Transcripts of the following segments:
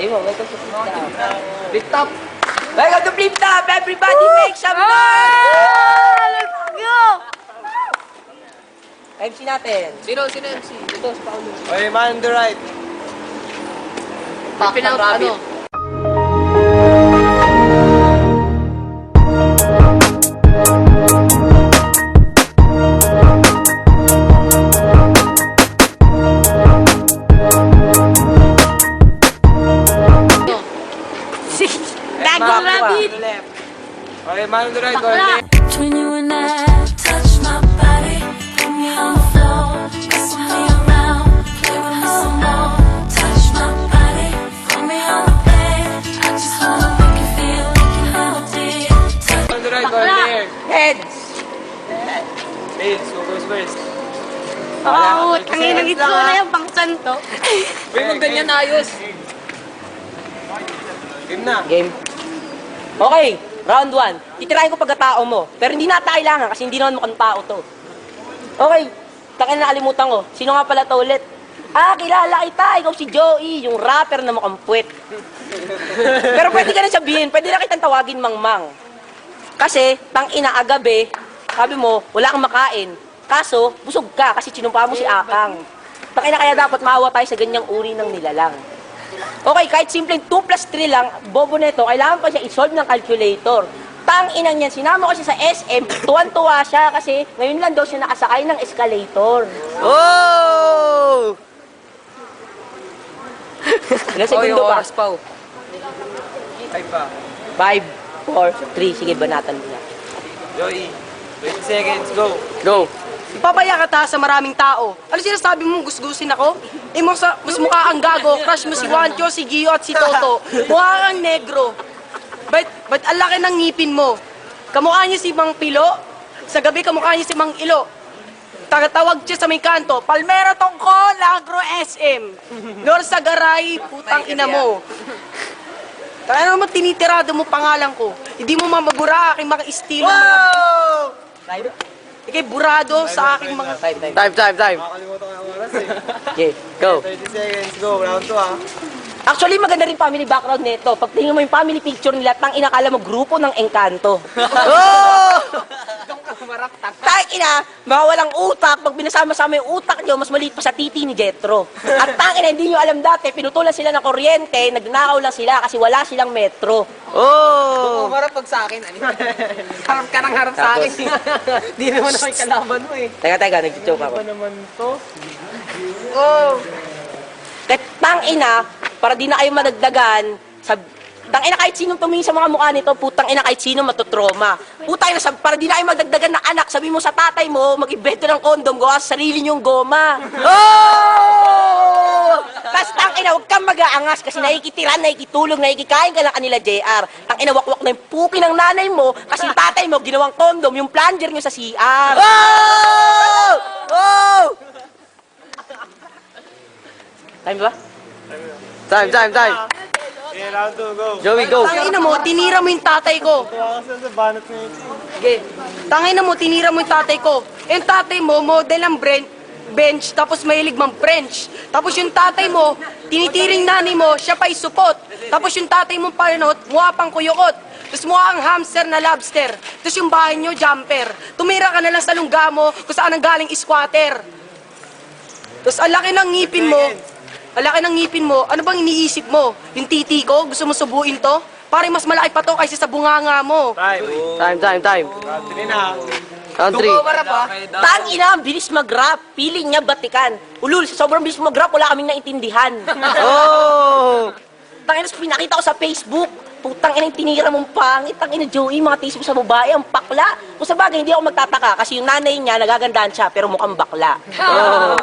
Ayun, welcome to Flip Top. Flip Top! Welcome to Flip Top! Everybody make some noise! Let's go! MC natin. Sino MC? Ito, si Paolo. Okay, man on the right. Pin out, ano? Dago Rabbit! Okay, man on the right. Okay. Between you and I, touch my body, put me on the floor, twist me around, play with me some more. Touch my body, put me on the bed. I just wanna make you feel like you held it. Man on the right, okay. Heads! Heads, who goes first? Oo, tangin ng itsura yung pangsan to. Uy, mag ganyan ayos. Game na. Game. Okay, round 1. Titirahin ko pagkatao mo. Pero hindi na kailangan kasi hindi naman mukhang tao to. Okay, takin na nakalimutan ko. Sino nga pala to ulit? Ah, kilala kita. Ikaw si Joey, yung rapper na mukhang puwet. Pero pwede ka na sabihin, pwede na kitang tawagin Mangmang. Kasi, tang-ina agabi, sabi mo, wala kang makain. Kaso, busog ka kasi sinumpa mo si Akang. Tang-ina kaya dapat maawa tayo sa ganyang uri ng nilalang. Okay, kahit simpleng 2 plus 3 lang, bobo neto, kailangan pa siya i-solve ng calculator. Tang-inang yan, sinama ko siya sa SM, tuwan-tuwa siya kasi ngayon lang daw siya nakasakay ng escalator. Oh! Ilang segundo pa? Ay pa. 5, 4, 3, sige, banatan mo na. Joey, 20 seconds, go. Go! Papaya ka ta sa maraming tao. Ano sinasabi mo, gusgusin ako? Mas mukha kang gago, crush mo si Juancho, si Gio at si Toto. Mukha kang negro. Ba't ang laki ng ngipin mo? Kamukha niya si Mang Pilo, sa gabi kamukha niya si Mang Ilo. Tagatawag siya sa may kanto, Palmera Tongkol, Agro SM. Lor Sagaray, putang ina mo. Kaya naman tinitirado mo pangalan ko. Hindi mo mamabura aking mga estilo. Time? Ikay burado sa aking mga... Time. Makakalimutan ko yung oras eh. Okay, go. 30 seconds, go. Round 2 ah. Actually, maganda rin family background nito. Pag tingnan mo yung family picture nila, tang inakala mo grupo ng Encanto. Oh! Tang ina, mga walang utak, pag binasama-sama yung utak nyo, mas maliit pa sa titi ni Jetro. At tang ina, hindi nyo alam dati, pinutulan sila ng kuryente, nagnakaw lang sila kasi wala silang metro. Oh! Humarap pag sa akin, ano? Harap ka ng harap sa akin. Di naman ako yung kalaban mo eh. Teka, nag-joke ako. Ano naman to? Oh! Kahit tang ina, para di na kayo madagdagan, tang ina kahit sinong tumingin sa mga mukha nito, putang ina kahit sino matutroma. Putang ina, para di na kayo madagdagan na anak, sabi mo sa tatay mo, mag-ibento ng kondom, gawa sa sarili niyong goma. Oh! Tapos tang ina, huwag kang mag-aangas kasi nakikitiran, nakikitulog, nakikikain ka lang kanila JR. Tang ina, wakwak na yung puki ng nanay mo kasi yung tatay mo, ginawang kondom, yung plunger niyo sa CR. Oh! Oh! Time ba? Time. Okay, round 2, go. Joey, go! Tangina mo, tinira mo yung tatay ko. Tuwa ka sa banat na yun. Okay. Tangina mo, tinira mo yung tatay ko. Yung tatay mo, model ang bench, tapos mahilig mang French. Tapos yung tatay mo, tinitiring nanay mo, siya pa'y supot. Tapos yung tatay mo panot, mukha pang kuyukot. Tapos mukha ang hamster na lobster. Tapos yung bahay nyo, jumper. Tumira ka na lang sa lungga mo, kung saan ang galing squatter. Tapos ang laki ng ngipin mo, ano bang iniisip mo? Yung titi ko, gusto mo subuin to? Pare, mas malaki pa to kaysa sa bunganga mo. Time. Round 3 na. Round 3. Tang ina, ang bilis mag-rap. Feeling niya batikan. Ulul, sa sobrang bilis mag-rap, wala kaming naintindihan. Oh! Tang ina, pinakita ko sa Facebook. Putang ina, tinira mong pangit. Tang ina, Joey, mga taste mo sa babae, ang pakla. Kung sa bagay, hindi ako magtataka kasi yung nanay niya, nagagandahan siya, pero mukhang bakla. Oh.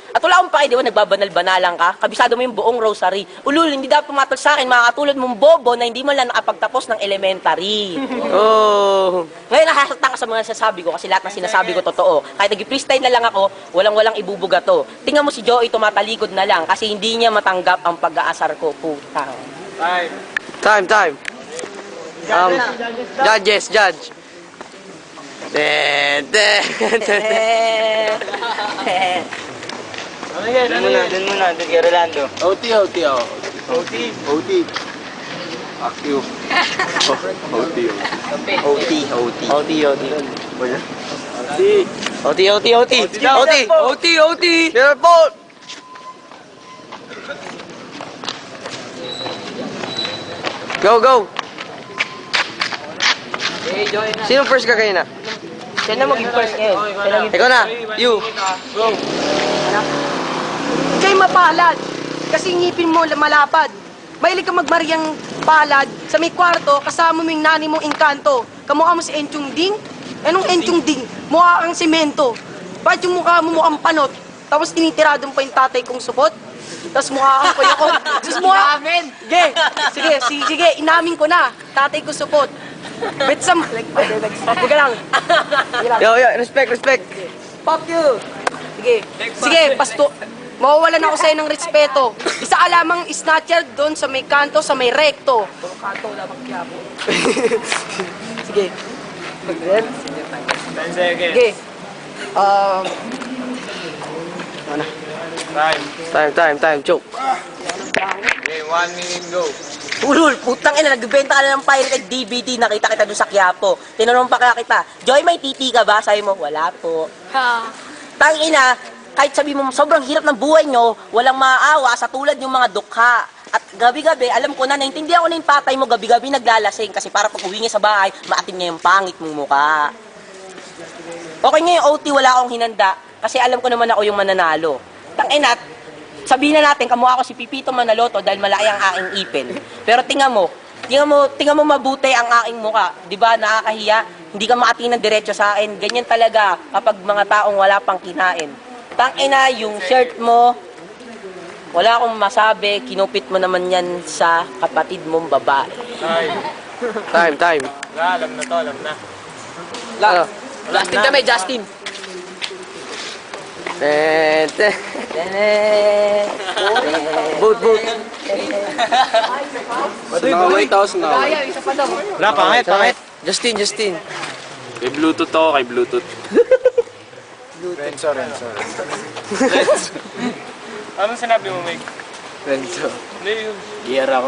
At wala akong pake, di ba, nagbabanal-banalan ka? Kabisado mo yung buong rosary. Ulul, hindi dapat pumatol sa akin, mga katulad mong bobo na hindi mo lang nakapagtapos ng elementary. Oh. Ngayon, nakasaktan ka sa mga sinasabi ko kasi lahat ng sinasabi ko totoo. Kahit nag-freestyle na lang ako, walang ibubuga to. Tingnan mo si Joey, tumatalikod na lang kasi hindi niya matanggap ang pag-aasar ko. Putang. Time. Judge. Dun muna, kay Rolando. OT. OT. OT. Active. OT. OT. OT. OT. OT. OT. OT. OT. Airport. Go. Sino first ka kanina? Siya na maging first ngayon. Siya na Ikaw na. You. Kay mapalad. Kasi ngipin mo malapad. Mahilig ka magmariang palad sa may kwarto kasama mo yung nani mong engkanto. Kamukha mo si Enchong Ding. Anong Enchong Ding? Mukha kang semento. Bakit yung mukha mo mukhang panot? Tapos tinitiradong pa yung tatay kong supot? Tapos mukha kang kuya ko. Tapos mukha... Sige, inamin ko na. Tatay ko supot. Bet some... Huwag ka lang. Yo, respect. Pop you! Sige, pasto. Mawawalan ako sa'yo ng respeto. Isa ka lamang snatcher doon sa may kanto, sa may rekto. Kanto lamang kaya po. Sige. Sige. Time. Choke. Okay, 1 minute go. Ulul, putang ina, nagbebenta ka na ng pirated DVD, nakita kita doon sa Quiapo. Tinanong pa kaya kita, Joy, may titi ka ba? Sabi mo, wala po. Tang ina, kahit sabi mo, sobrang hirap ng buhay nyo, walang maaawa sa tulad yung mga dukha. At gabi-gabi, alam ko na, naintindihan ko na yung tatay mo, gabi-gabi naglalasing kasi para pag uwi niya sa bahay, maatim niya yung pangit mong mukha. Okay nga yung OT, wala akong hinanda kasi alam ko naman ako yung mananalo. Tang ina, sabihin na natin, kamukha ako si Pipito Manaloto dahil malaki ang aking ipin. Pero tingnan mo mabuti ang aking mukha. 'Di ba? Nakakahiya. Hindi ka makatingin ng diretso sa akin. Ganyan talaga kapag mga taong wala pang kinain. Tangina, yung shirt mo, wala akong masabi. Kinupit mo naman yan sa kapatid mong babae. Time. Alam na to. Justin kami, Justin. Boot. Wala, pangit. Justin. Kay Bluetooth ako, kay Bluetooth. Renzo. Anong sinabi mo, Meg? Renzo. Hindi yun. Yeah.